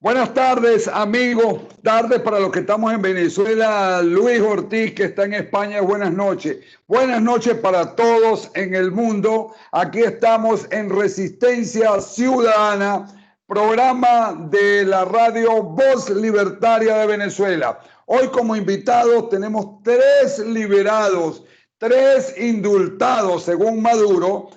Buenas tardes, amigos. Tardes para los que estamos en Venezuela. Luis Ortiz, que está en España. Buenas noches. Buenas noches para todos en el mundo. Aquí estamos en Resistencia Ciudadana, programa de la radio Voz Libertaria de Venezuela. Hoy como invitados tenemos 3 liberados, 3 indultados según Maduro,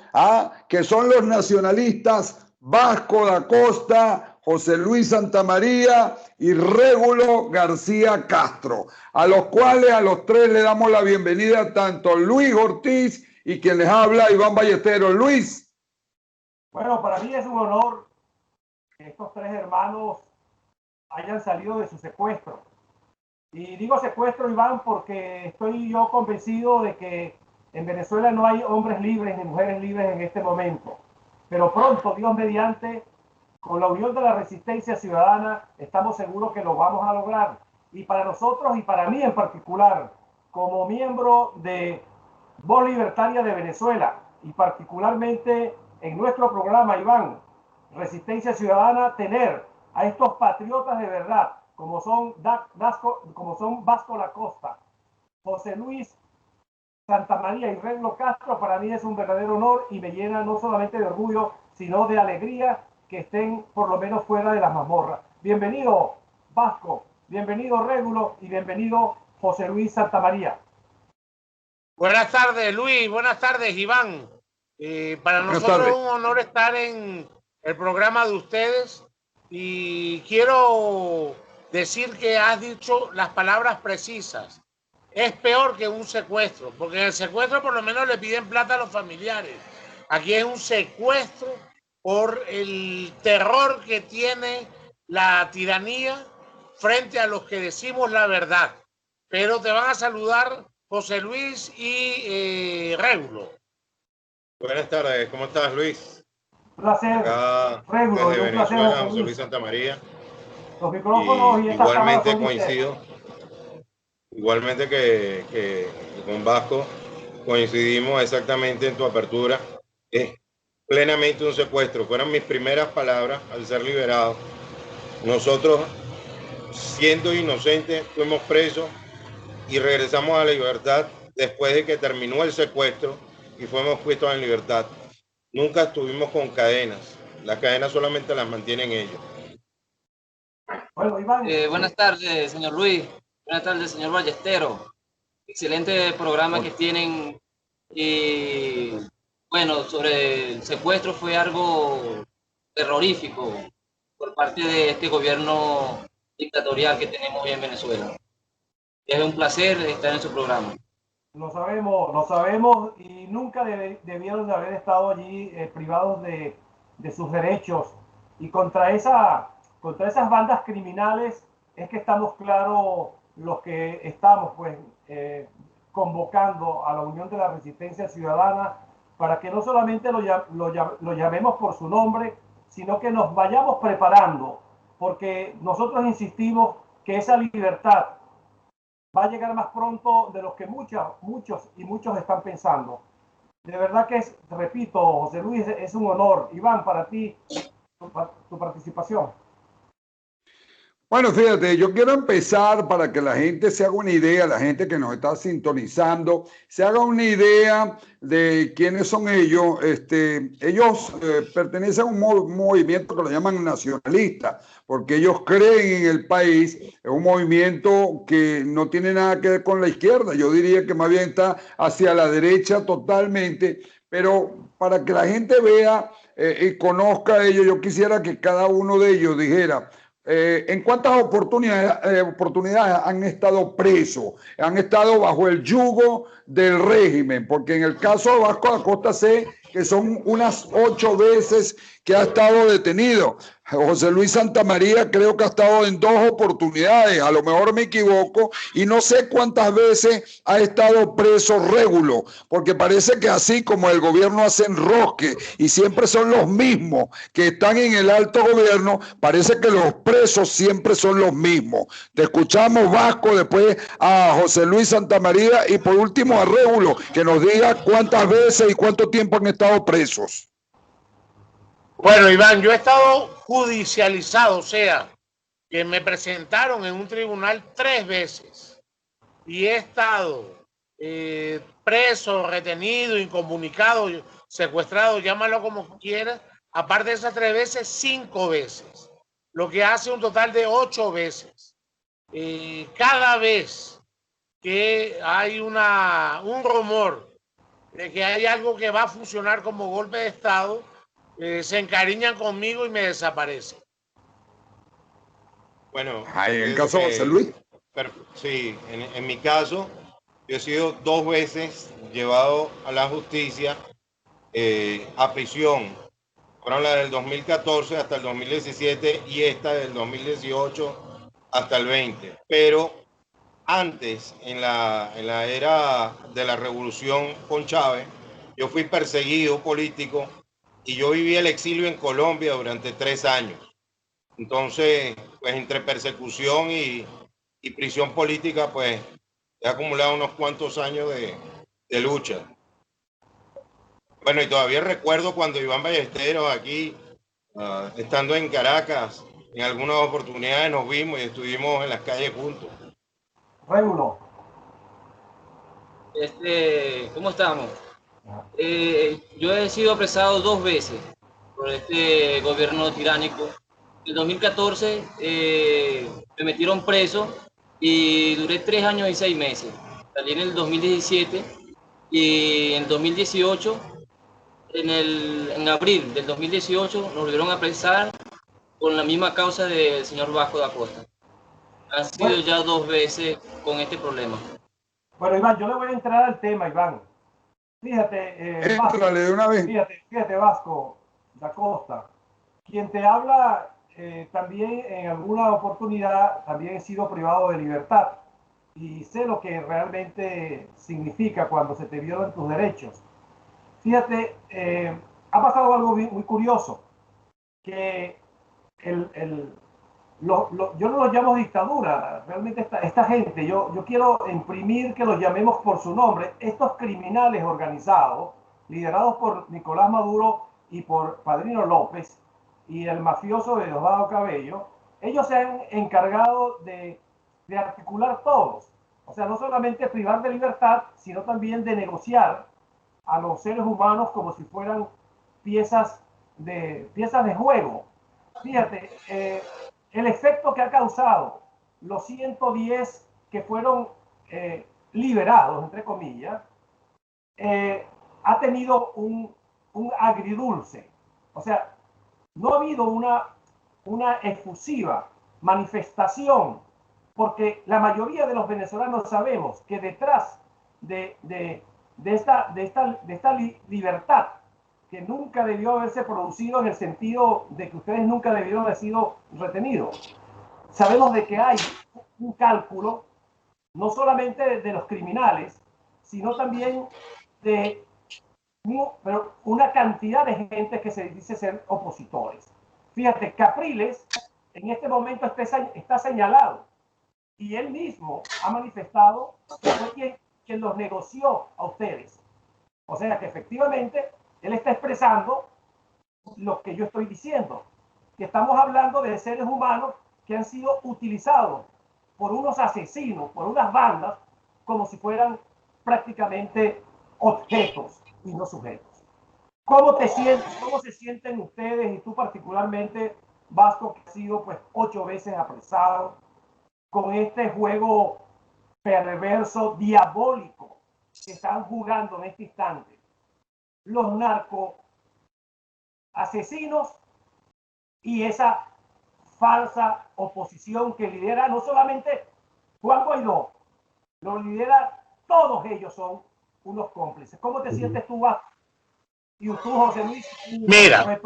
que son los nacionalistas Vasco da Costa, José Luis Santamaría y Régulo García Castro, a los cuales a los 3 le damos la bienvenida, tanto Luis Ortiz y quien les habla, Iván Ballesteros. Luis. Bueno, para mí es un honor que estos 3 hermanos hayan salido de su secuestro. Y digo secuestro, Iván, porque estoy yo convencido de que en Venezuela no hay hombres libres ni mujeres libres en este momento. Pero pronto, Dios mediante, con la unión de la Resistencia Ciudadana, estamos seguros que lo vamos a lograr. Y para nosotros, y para mí en particular, como miembro de Voz Libertaria de Venezuela, y particularmente en nuestro programa, Iván, Resistencia Ciudadana, tener a estos patriotas de verdad, como son Vasco da Costa, José Luis Santamaría y Régulo Castro, para mí es un verdadero honor y me llena no solamente de orgullo, sino de alegría que estén por lo menos fuera de las mazmorras. Bienvenido Vasco, bienvenido Régulo y bienvenido José Luis Santamaría. Buenas tardes, Luis. Buenas tardes, Iván. Para nosotros es un honor estar en el programa de ustedes y quiero decir que has dicho las palabras precisas. Es peor que un secuestro, porque en el secuestro por lo menos le piden plata a los familiares. Aquí es un secuestro por el terror que tiene la tiranía frente a los que decimos la verdad. Pero te van a saludar José Luis y Régulo. Buenas tardes, ¿cómo estás, Luis? Un placer. Acá, Régulo, desde Venezuela, placer, José Luis Santamaría. Los micrófonos y igualmente coincido, igualmente que con Vasco, coincidimos exactamente en tu apertura. Es plenamente un secuestro. Fueron mis primeras palabras al ser liberado. Nosotros, siendo inocentes, fuimos presos y regresamos a la libertad después de que terminó el secuestro y fuimos puestos en libertad. Nunca estuvimos con cadenas. Las cadenas solamente las mantienen ellos. Bueno, Iván. Buenas tardes, señor Luis. Buenas tardes, señor Ballesteros. Excelente programa que tienen. Y bueno, sobre el secuestro fue algo terrorífico por parte de este gobierno dictatorial que tenemos hoy en Venezuela. Es un placer estar en su programa. Lo sabemos y nunca debieron de haber estado allí privados de sus derechos. Y contra esas bandas criminales es que estamos claros los que estamos pues convocando a la Unión de la Resistencia Ciudadana para que no solamente lo llamemos por su nombre, sino que nos vayamos preparando, porque nosotros insistimos que esa libertad va a llegar más pronto de lo que muchos están pensando. De verdad que es, repito, José Luis, es un honor. Iván, para ti, tu participación. Bueno, fíjate, yo quiero empezar para que la gente se haga una idea, la gente que nos está sintonizando, se haga una idea de quiénes son ellos. Ellos pertenecen a un movimiento que lo llaman nacionalista, porque ellos creen en el país, es un movimiento que no tiene nada que ver con la izquierda, yo diría que más bien está hacia la derecha totalmente, pero para que la gente vea y conozca a ellos, yo quisiera que cada uno de ellos dijera en cuántas oportunidades han estado presos, han estado bajo el yugo del régimen, porque en el caso de Vasco da Costa sé que son unas 8 veces que ha estado detenido. José Luis Santamaría creo que ha estado en 2 oportunidades, a lo mejor me equivoco, y no sé cuántas veces ha estado preso Régulo, porque parece que así como el gobierno hace enrosque y siempre son los mismos que están en el alto gobierno, parece que los presos siempre son los mismos. Te escuchamos, Vasco, después a José Luis Santamaría y por último a Régulo, que nos diga cuántas veces y cuánto tiempo han estado presos. Bueno, Iván, yo he estado judicializado, o sea, que me presentaron en un tribunal 3 veces y he estado preso, retenido, incomunicado, secuestrado, llámalo como quieras, aparte de esas 3 veces, 5 veces, lo que hace un total de 8 veces. Cada vez que hay un rumor de que hay algo que va a funcionar como golpe de Estado, se encariñan conmigo y me desaparecen. Bueno, en el caso de José Luis. Sí, en mi caso, yo he sido 2 veces llevado a la justicia a prisión. Fueron las del 2014 hasta el 2017 y esta del 2018 hasta el 20. Pero antes, en la era de la revolución con Chávez, yo fui perseguido político y yo viví el exilio en Colombia durante 3 años. Entonces, pues entre persecución y prisión política, pues he acumulado unos cuantos años de lucha. Bueno, y todavía recuerdo cuando Iván Ballesteros aquí, estando en Caracas, en algunas oportunidades nos vimos y estuvimos en las calles juntos. Régulo. ¿Cómo estamos? Yo he sido apresado 2 veces por este gobierno tiránico. En el 2014 me metieron preso y duré 3 años y 6 meses. Salí en el 2017 y en 2018, en abril del 2018, nos volvieron a apresar con la misma causa del señor Vasco da Costa. Han sido ya 2 veces con este problema. Bueno, Iván, yo le voy a entrar al tema, Iván. Fíjate, Vasco, de una vez. Fíjate, Vasco da Costa. Quien te habla, también en alguna oportunidad, también he sido privado de libertad. Y sé lo que realmente significa cuando se te violan tus derechos. Fíjate, ha pasado algo muy curioso, que yo no los llamo dictadura, realmente esta gente, yo quiero imprimir que los llamemos por su nombre. Estos criminales organizados, liderados por Nicolás Maduro y por Padrino López y el mafioso de Diosdado Cabello, ellos se han encargado de articular todos. O sea, no solamente privar de libertad, sino también de negociar a los seres humanos como si fueran piezas de juego. Fíjate, el efecto que ha causado los 110 que fueron liberados, entre comillas, ha tenido un agridulce. O sea, no ha habido una efusiva manifestación, porque la mayoría de los venezolanos sabemos que detrás de esta libertad, que nunca debió haberse producido en el sentido de que ustedes nunca debieron haber sido retenidos. Sabemos de que hay un cálculo, no solamente de los criminales, sino también de una cantidad de gente que se dice ser opositores. Fíjate, Capriles en este momento está señalado y él mismo ha manifestado que fue quien los negoció a ustedes. O sea que efectivamente él está expresando lo que yo estoy diciendo, que estamos hablando de seres humanos que han sido utilizados por unos asesinos, por unas bandas, como si fueran prácticamente objetos y no sujetos. ¿Cómo se sienten ustedes, y tú particularmente, Vasco, que ha sido pues 8 veces apresado, con este juego perverso, diabólico, que están jugando en este instante los narco asesinos y esa falsa oposición que lidera no solamente Juan Guaidó, lo lidera, todos ellos son unos cómplices? ¿Cómo te sientes tú, Vasco? Y tú, José Luis. Mira,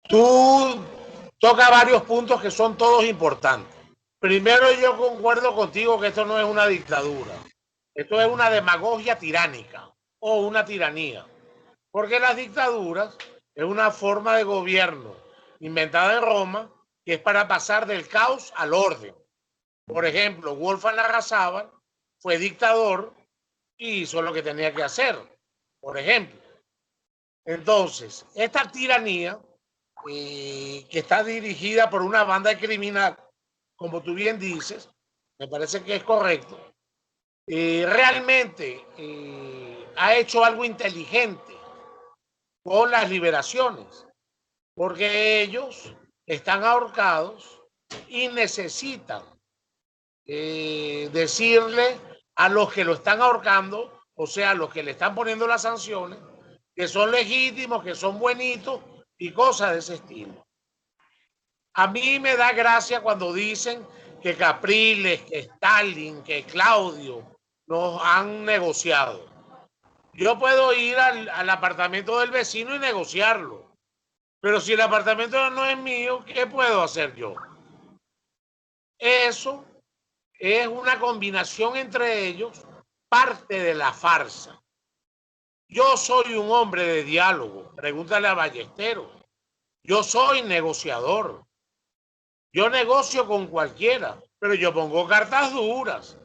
tú tocas varios puntos que son todos importantes. Primero, yo concuerdo contigo que esto no es una dictadura. Esto es una demagogia tiránica o una tiranía. Porque las dictaduras es una forma de gobierno inventada en Roma que es para pasar del caos al orden. Por ejemplo, Wolfgang Larrazábal fue dictador y hizo lo que tenía que hacer, por ejemplo. Entonces, esta tiranía que está dirigida por una banda criminal, como tú bien dices, me parece que es correcto, realmente ha hecho algo inteligente con las liberaciones, porque ellos están ahorcados y necesitan decirle a los que lo están ahorcando, o sea, a los que le están poniendo las sanciones, que son legítimos, que son buenitos y cosas de ese estilo. A mí me da gracia cuando dicen que Capriles, que Stalin, que Claudio nos han negociado. Yo puedo ir al apartamento del vecino y negociarlo, pero si el apartamento no es mío, ¿qué puedo hacer yo? Eso es una combinación entre ellos, parte de la farsa. Yo soy un hombre de diálogo, pregúntale a Ballesteros. Yo soy negociador. Yo negocio con cualquiera, pero yo pongo cartas duras.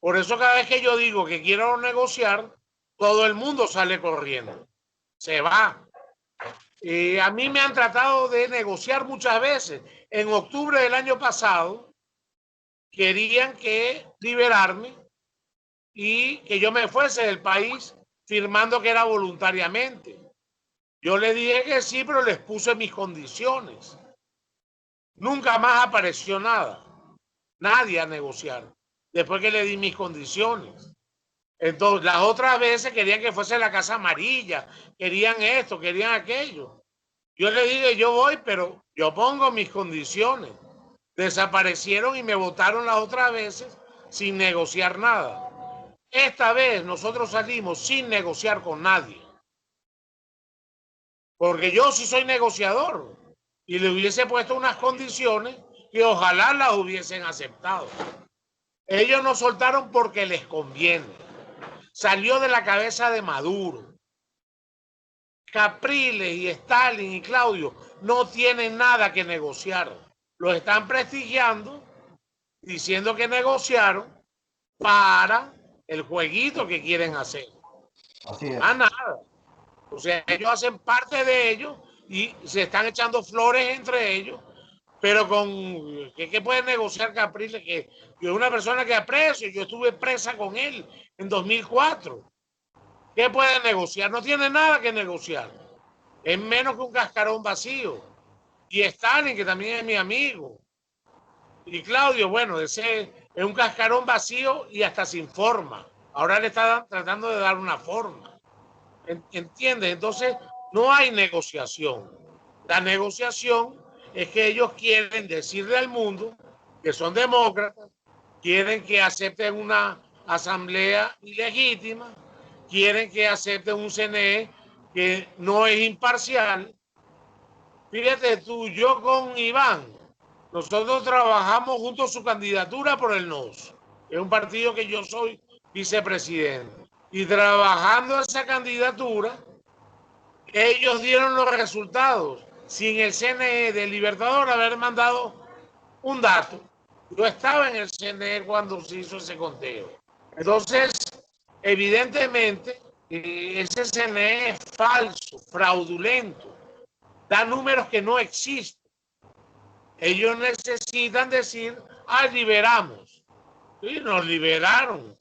Por eso cada vez que yo digo que quiero negociar, todo el mundo sale corriendo. Se va. A mí me han tratado de negociar muchas veces. En octubre del año pasado, querían que liberarme y que yo me fuese del país firmando que era voluntariamente. Yo le dije que sí, pero les puse mis condiciones. Nunca más apareció nada. Nadie a negociar. Después que le di mis condiciones. Entonces, las otras veces querían que fuese la Casa Amarilla, querían esto, querían aquello. Yo le dije, yo voy, pero yo pongo mis condiciones. Desaparecieron y me votaron las otras veces sin negociar nada. Esta vez nosotros salimos sin negociar con nadie. Porque yo sí soy negociador y le hubiese puesto unas condiciones que ojalá las hubiesen aceptado. Ellos nos soltaron porque les conviene. Salió de la cabeza de Maduro. Capriles y Stalin y Claudio no tienen nada que negociar. Los están prestigiando, diciendo que negociaron para el jueguito que quieren hacer. Así es. A nada. O sea, ellos hacen parte de ellos y se están echando flores entre ellos, pero con ¿qué puede negociar Capriles? Que yo es una persona que aprecio, yo estuve presa con él en 2004. ¿Qué puede negociar? No tiene nada que negociar. Es menos que un cascarón vacío. Y Stalin, que también es mi amigo. Y Claudio, bueno, ese es un cascarón vacío y hasta sin forma. Ahora le está tratando de dar una forma. ¿Entiendes? Entonces, no hay negociación. La negociación es que ellos quieren decirle al mundo que son demócratas, quieren que acepten una asamblea ilegítima, quieren que acepten un CNE que no es imparcial. Fíjate tú, yo con Iván, nosotros trabajamos junto a su candidatura por el NOS. Es un partido que yo soy vicepresidente. Y trabajando esa candidatura, ellos dieron los resultados sin el CNE de Libertador haber mandado un dato. Yo estaba en el CNE cuando se hizo ese conteo. Entonces, evidentemente, ese CNE es falso, fraudulento, da números que no existen. Ellos necesitan decir, liberamos. Y nos liberaron,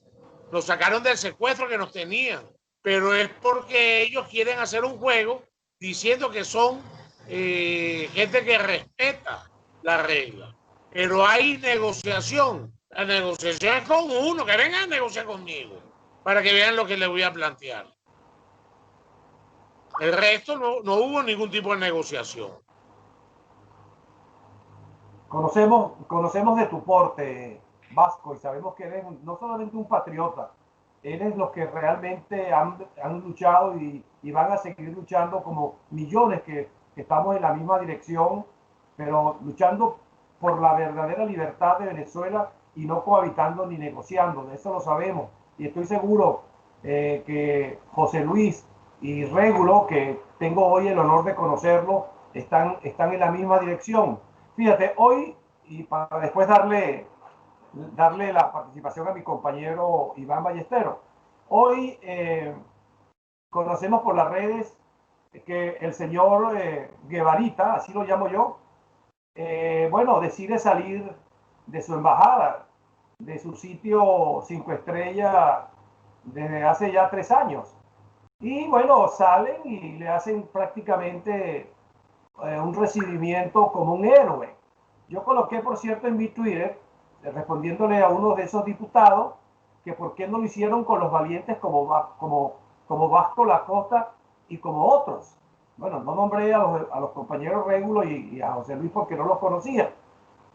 nos sacaron del secuestro que nos tenían, pero es porque ellos quieren hacer un juego diciendo que son gente que respeta la regla. Pero hay negociación. La negociación es con uno, que vengan a negociar conmigo, para que vean lo que les voy a plantear. El resto no hubo ningún tipo de negociación. Conocemos de tu porte, Vasco, y sabemos que eres no solamente un patriota, eres los que realmente han luchado y van a seguir luchando como millones que estamos en la misma dirección, pero luchando por la verdadera libertad de Venezuela y no cohabitando ni negociando. De eso lo sabemos. Y estoy seguro que José Luis y Régulo, que tengo hoy el honor de conocerlo, están en la misma dirección. Fíjate, hoy, y para después darle la participación a mi compañero Iván Ballesteros, hoy conocemos por las redes que el señor Guevarita, así lo llamo yo, bueno, decide salir de su embajada, de su sitio 5 estrellas desde hace ya 3 años. Y bueno, salen y le hacen prácticamente un recibimiento como un héroe. Yo coloqué, por cierto, en mi Twitter, respondiéndole a uno de esos diputados, que por qué no lo hicieron con los valientes como Vasco Lacosta y como otros. Bueno, no nombré a los compañeros Régulo y a José Luis porque no los conocía.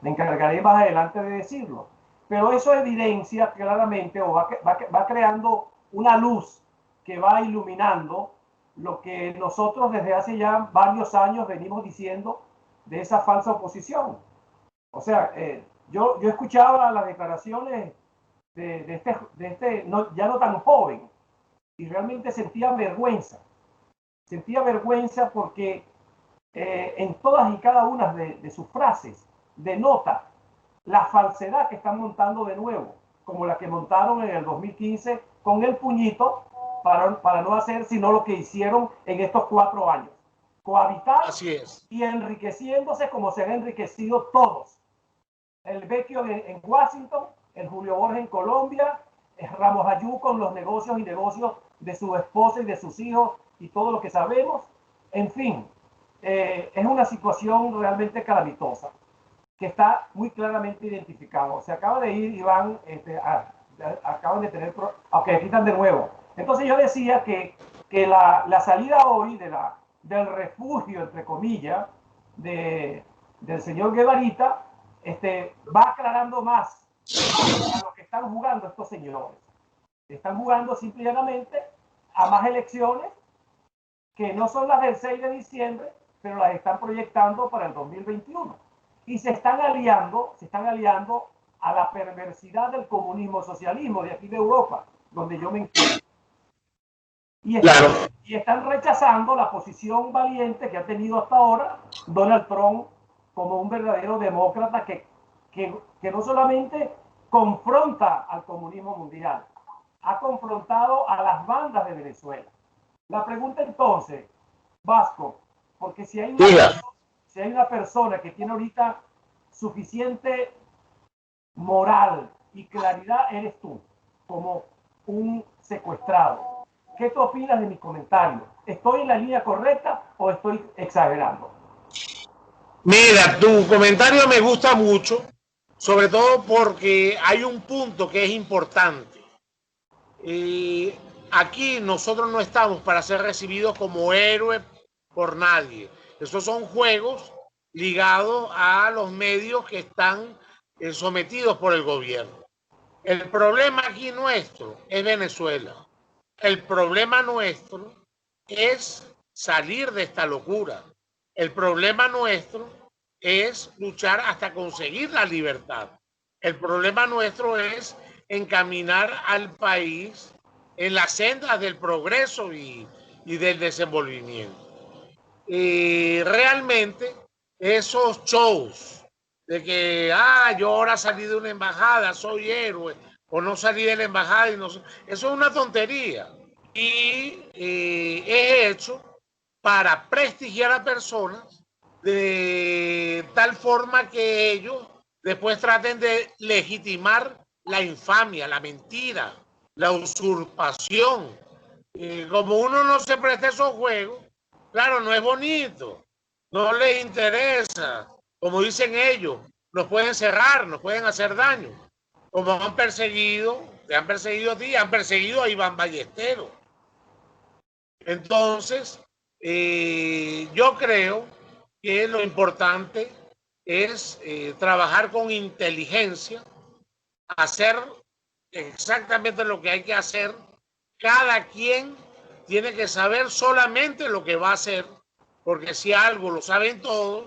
Me encargaré más adelante de decirlo. Pero eso evidencia claramente o va creando una luz que va iluminando lo que nosotros desde hace ya varios años venimos diciendo de esa falsa oposición. O sea, yo escuchaba las declaraciones de este ya no tan joven y realmente sentía vergüenza. Sentía vergüenza porque en todas y cada una de sus frases denota la falsedad que están montando de nuevo, como la que montaron en el 2015 con el puñito para no hacer sino lo que hicieron en estos 4 años. Cohabitar. Así es. Y enriqueciéndose como se han enriquecido todos. El Vecchio en Washington, el Julio Borges en Colombia, el Ramos Ayú con los negocios y negocios de su esposa y de sus hijos y todo lo que sabemos. En fin, es una situación realmente calamitosa que está muy claramente identificado. Se acaba de ir, Iván, acaban de tener... Ok, quitan de nuevo. Entonces yo decía que la salida hoy del refugio, entre comillas, del señor Guevarita, va aclarando más a lo que están jugando estos señores. Están jugando simplemente a más elecciones que no son las del 6 de diciembre, pero las están proyectando para el 2021. Y se están aliando a la perversidad del comunismo-socialismo de aquí de Europa, donde yo me encuentro. Y están rechazando la posición valiente que ha tenido hasta ahora Donald Trump como un verdadero demócrata que no solamente confronta al comunismo mundial, ha confrontado a las bandas de Venezuela. La pregunta entonces, Vasco, porque si hay una persona que tiene ahorita suficiente moral y claridad, eres tú, como un secuestrado. ¿Qué tú opinas de mi comentario? ¿Estoy en la línea correcta o estoy exagerando? Mira, tu comentario me gusta mucho, sobre todo porque hay un punto que es importante. Aquí nosotros no estamos para ser recibidos como héroes por nadie. Esos son juegos ligados a los medios que están sometidos por el gobierno. El problema aquí nuestro es Venezuela. El problema nuestro es salir de esta locura. El problema nuestro es luchar hasta conseguir la libertad. El problema nuestro es encaminar al país en las sendas del progreso y del desenvolvimiento. Realmente esos shows de que yo ahora salí de una embajada, soy héroe, o no salí de la embajada y no, eso es una tontería y es hecho para prestigiar a personas de tal forma que ellos después traten de legitimar la infamia, la mentira, la usurpación. Como uno no se presta a esos juegos, claro, no es bonito, no les interesa. Como dicen ellos, nos pueden cerrar, nos pueden hacer daño. Como han perseguido, te han perseguido a ti, han perseguido a Iván Ballesteros. Entonces, yo creo que lo importante es trabajar con inteligencia, hacer exactamente lo que hay que hacer. Cada quien tiene que saber solamente lo que va a hacer, porque si algo lo saben todos,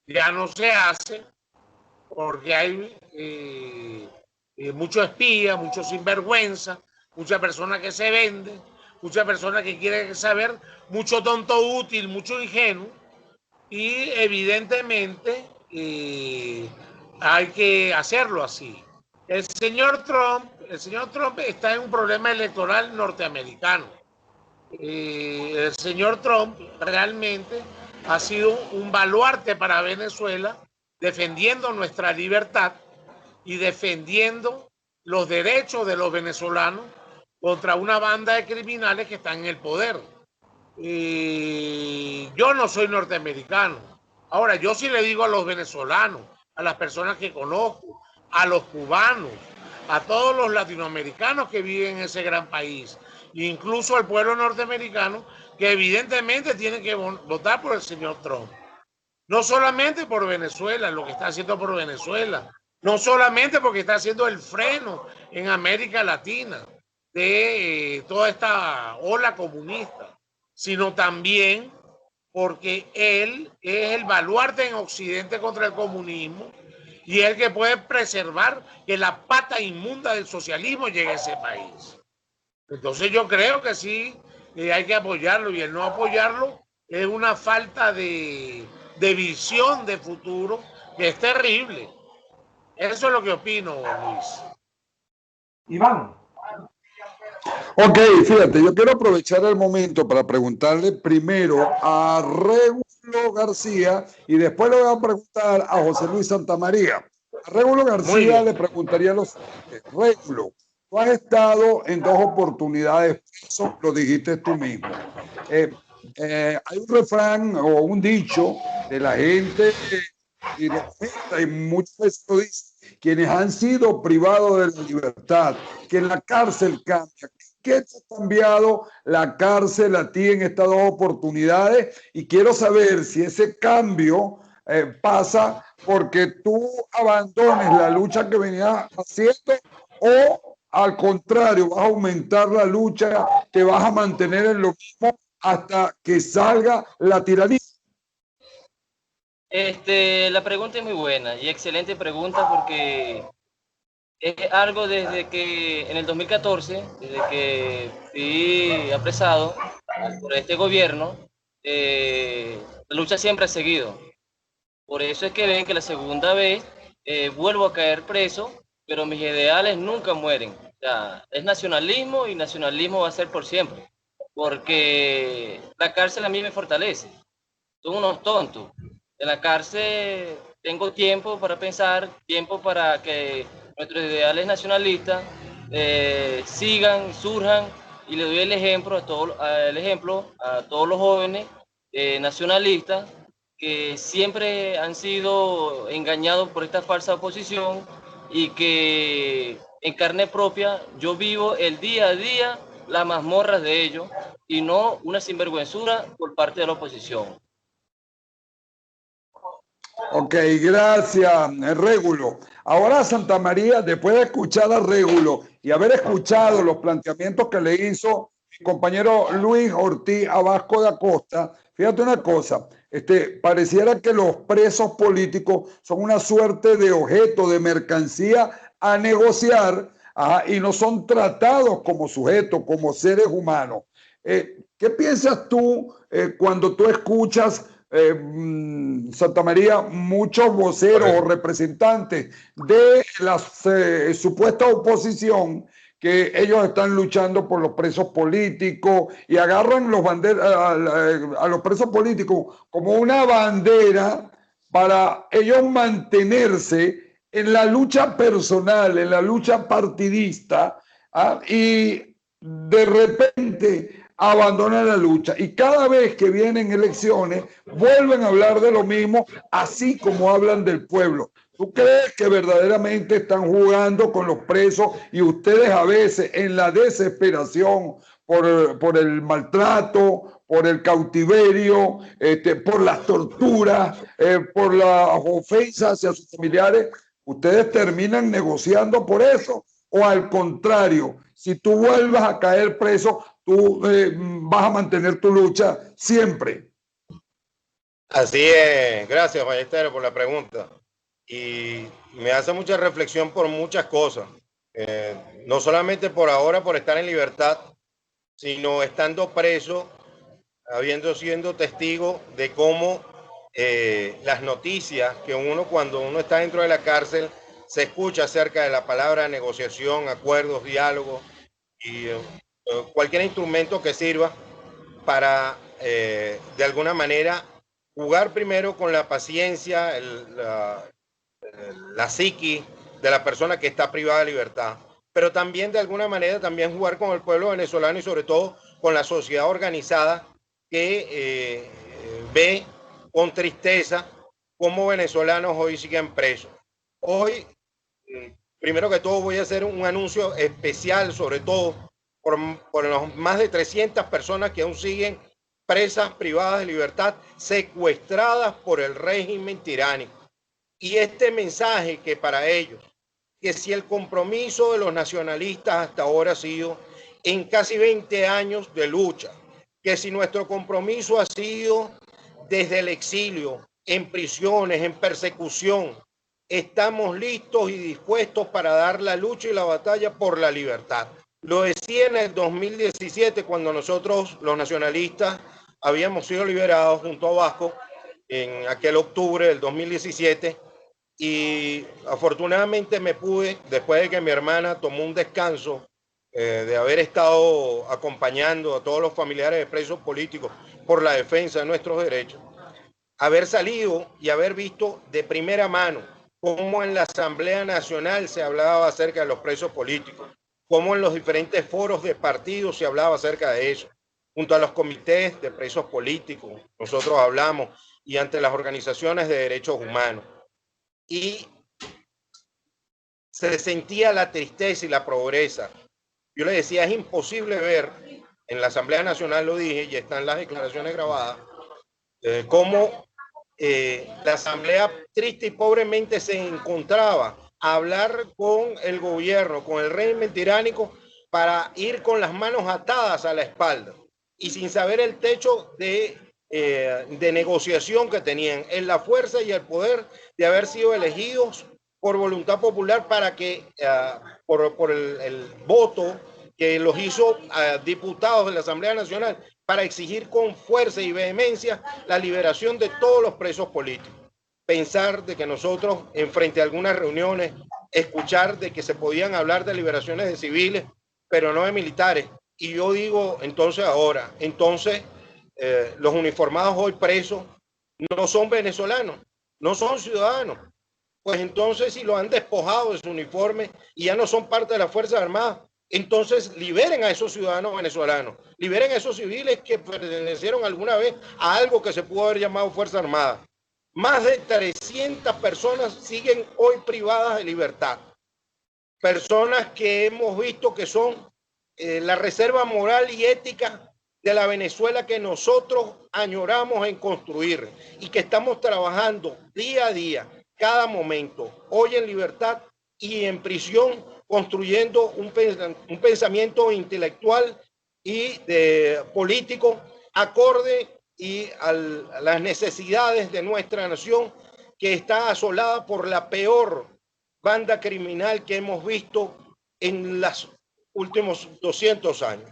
ya no se hace, porque hay mucho espía, mucho sinvergüenza, mucha persona que se vende, mucha persona que quiere saber, mucho tonto útil, mucho ingenuo, y evidentemente hay que hacerlo así. El señor Trump está en un problema electoral norteamericano. el señor Trump realmente ha sido un baluarte para Venezuela, defendiendo nuestra libertad y defendiendo los derechos de los venezolanos contra una banda de criminales que están en el poder. Yo no soy norteamericano. Ahora, yo sí le digo a los venezolanos, a las personas que conozco, a los cubanos, a todos los latinoamericanos que viven en ese gran país, incluso al pueblo norteamericano, que evidentemente tienen que votar por el señor Trump. No solamente por Venezuela, lo que está haciendo por Venezuela, no solamente porque está haciendo el freno en América Latina de toda esta ola comunista, sino también porque él es el baluarte en Occidente contra el comunismo y es el que puede preservar que la pata inmunda del socialismo llegue a ese país. Entonces yo creo que sí, hay que apoyarlo, y el no apoyarlo es una falta de visión de futuro que es terrible. Eso es lo que opino, Luis. Iván. Ok, fíjate, yo quiero aprovechar el momento para preguntarle primero a Regulo García y después le voy a preguntar a José Luis Santamaría. A Regulo García le preguntaría lo siguiente. Regulo, tú has estado en 2 oportunidades, eso lo dijiste tú mismo. Hay un refrán o un dicho de la gente y muchas veces lo dicen, quienes han sido privados de la libertad, que en la cárcel cambia. ¿Qué te ha cambiado la cárcel a ti en estas 2 oportunidades? Y quiero saber si ese cambio pasa porque tú abandones la lucha que venías haciendo o al contrario, vas a aumentar la lucha, te vas a mantener en lo mismo hasta que salga la tiranía. La pregunta es muy buena y excelente pregunta porque es algo desde que en el 2014, desde que fui apresado por este gobierno, la lucha siempre ha seguido. Por eso es que ven que la segunda vez vuelvo a caer preso, pero mis ideales nunca mueren. O sea, es nacionalismo y nacionalismo va a ser por siempre, porque la cárcel a mí me fortalece. Son unos tontos. En la cárcel tengo tiempo para pensar, tiempo para que nuestros ideales nacionalistas sigan, surjan, y le doy el ejemplo a todos los jóvenes nacionalistas que siempre han sido engañados por esta falsa oposición y que en carne propia yo vivo el día a día las mazmorras de ellos y no una sinvergüenzura por parte de la oposición. Ok, gracias, Régulo. Ahora Santamaría, después de escuchar a Régulo y haber escuchado los planteamientos que le hizo mi compañero Luis Ortiz Abasco de Acosta, fíjate una cosa, pareciera que los presos políticos son una suerte de objeto, de mercancía a negociar, y no son tratados como sujetos, como seres humanos. ¿Qué piensas tú cuando tú escuchas Santamaría, muchos voceros o representantes de la supuesta oposición, que ellos están luchando por los presos políticos y agarran a los presos políticos como una bandera para ellos mantenerse en la lucha personal, en la lucha partidista, y de repente abandonan la lucha, y cada vez que vienen elecciones vuelven a hablar de lo mismo, así como hablan del pueblo? ¿Tú crees que verdaderamente están jugando con los presos y ustedes a veces en la desesperación por el maltrato, por el cautiverio, por las torturas, por las ofensas hacia sus familiares, ustedes terminan negociando por eso? ¿O al contrario, si tú vuelvas a caer preso, tú vas a mantener tu lucha siempre? Así es, gracias Ballesteros por la pregunta. Y me hace mucha reflexión por muchas cosas, no solamente por ahora, por estar en libertad, sino estando preso, siendo testigo de cómo las noticias que cuando uno está dentro de la cárcel, se escucha acerca de la palabra negociación, acuerdos, diálogos y cualquier instrumento que sirva para, de alguna manera, jugar primero con la paciencia, la psiqui de la persona que está privada de libertad, pero también de alguna manera también jugar con el pueblo venezolano y sobre todo con la sociedad organizada que ve con tristeza cómo venezolanos hoy siguen presos. Hoy, primero que todo, voy a hacer un anuncio especial, sobre todo por los más de 300 personas que aún siguen presas privadas de libertad, secuestradas por el régimen tiránico. Y este mensaje que para ellos, que si el compromiso de los nacionalistas hasta ahora ha sido en casi 20 años de lucha, que si nuestro compromiso ha sido desde el exilio, en prisiones, en persecución, estamos listos y dispuestos para dar la lucha y la batalla por la libertad. Lo decía en el 2017, cuando nosotros, los nacionalistas, habíamos sido liberados junto a Vasco en aquel octubre del 2017, y afortunadamente me pude, después de que mi hermana tomó un descanso de haber estado acompañando a todos los familiares de presos políticos por la defensa de nuestros derechos, haber salido y haber visto de primera mano cómo en la Asamblea Nacional se hablaba acerca de los presos políticos, cómo en los diferentes foros de partidos se hablaba acerca de eso, junto a los comités de presos políticos, nosotros hablamos, y ante las organizaciones de derechos humanos. Y se sentía la tristeza y la pobreza. Yo le decía, es imposible ver, en la Asamblea Nacional lo dije, y están las declaraciones grabadas, cómo la Asamblea triste y pobremente se encontraba a hablar con el gobierno, con el régimen tiránico, para ir con las manos atadas a la espalda y sin saber el techo de negociación que tenían, en la fuerza y el poder de haber sido elegidos por voluntad popular para que, por el voto que los hizo diputados de la Asamblea Nacional, para exigir con fuerza y vehemencia la liberación de todos los presos políticos. Pensar de que nosotros, en frente a algunas reuniones, escuchar de que se podían hablar de liberaciones de civiles, pero no de militares. Y yo digo, entonces ahora, los uniformados hoy presos no son venezolanos, no son ciudadanos. Pues entonces, si lo han despojado de su uniforme y ya no son parte de las Fuerzas Armadas, entonces liberen a esos ciudadanos venezolanos, liberen a esos civiles que pertenecieron alguna vez a algo que se pudo haber llamado Fuerza Armada. Más de 300 personas siguen hoy privadas de libertad. Personas que hemos visto que son la reserva moral y ética de la Venezuela que nosotros añoramos en construir y que estamos trabajando día a día, cada momento, hoy en libertad y en prisión, construyendo un pensamiento intelectual y político acorde y a las necesidades de nuestra nación, que está asolada por la peor banda criminal que hemos visto en los últimos 200 años.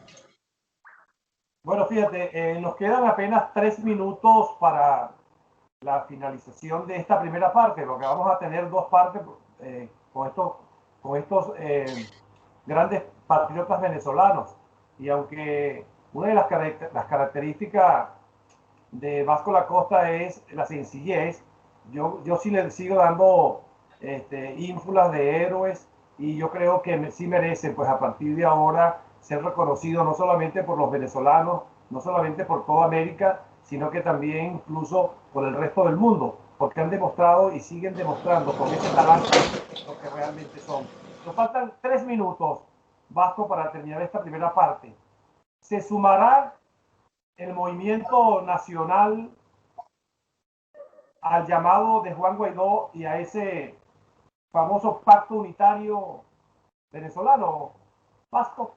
Bueno, fíjate, nos quedan apenas 3 minutos para la finalización de esta primera parte, porque vamos a tener 2 partes con estos grandes patriotas venezolanos. Y aunque una de las características de Vasco La Costa es la sencillez, yo sí le sigo dando ínfulas de héroes, y yo creo que sí merecen, pues a partir de ahora, ser reconocidos no solamente por los venezolanos, no solamente por toda América, sino que también incluso por el resto del mundo, porque han demostrado y siguen demostrando con ese talante lo que realmente son. Nos faltan 3 minutos, Vasco, para terminar esta primera parte. ¿Se sumará el movimiento nacional al llamado de Juan Guaidó y a ese famoso pacto unitario venezolano, Vasco?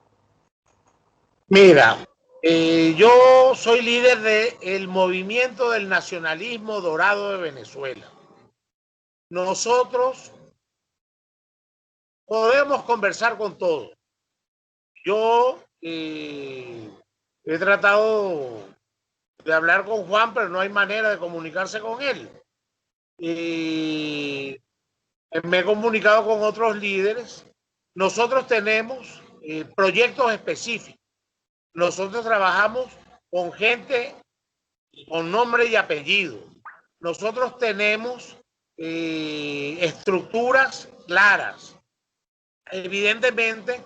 Mira, yo soy líder del movimiento del nacionalismo dorado de Venezuela. Nosotros podemos conversar con todos. Yo he tratado de hablar con Juan, pero no hay manera de comunicarse con él. Me he comunicado con otros líderes. Nosotros tenemos proyectos específicos. Nosotros trabajamos con gente con nombre y apellido. Nosotros tenemos estructuras claras. Evidentemente,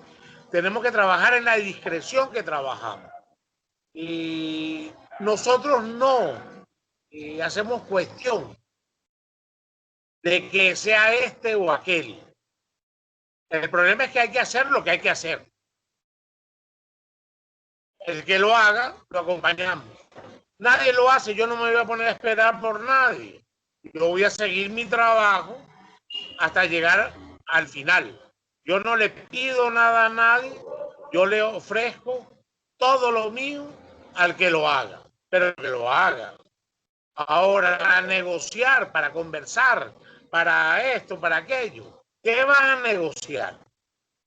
tenemos que trabajar en la discreción que trabajamos. Y nosotros no hacemos cuestión de que sea este o aquel. El problema es que hay que hacer lo que hay que hacer. El que lo haga, lo acompañamos. Nadie lo hace, yo no me voy a poner a esperar por nadie. Yo voy a seguir mi trabajo hasta llegar al final. Yo no le pido nada a nadie, yo le ofrezco todo lo mío al que lo haga, pero que lo haga. Ahora, para negociar, para conversar, para esto, para aquello, ¿qué van a negociar?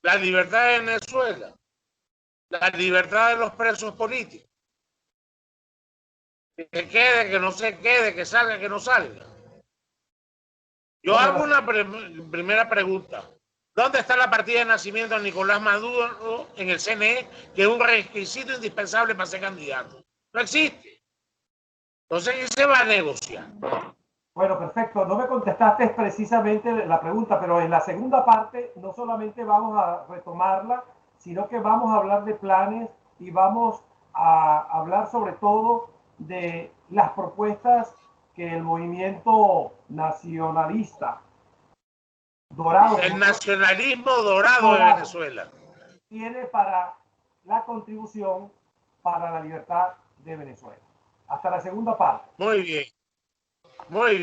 La libertad de Venezuela, la libertad de los presos políticos. Que quede, que no se quede, que salga, que no salga. Yo hago una primera pregunta. ¿Dónde está la partida de nacimiento de Nicolás Maduro en el CNE, que es un requisito indispensable para ser candidato? No existe. Entonces, ¿qué se va a negociar? Bueno, perfecto. No me contestaste precisamente la pregunta, pero en la segunda parte no solamente vamos a retomarla, sino que vamos a hablar de planes y vamos a hablar sobre todo de las propuestas que el movimiento nacionalista dorado, el nacionalismo dorado de Venezuela tiene para la contribución para la libertad de Venezuela. Hasta la segunda parte. Muy bien. Muy bien.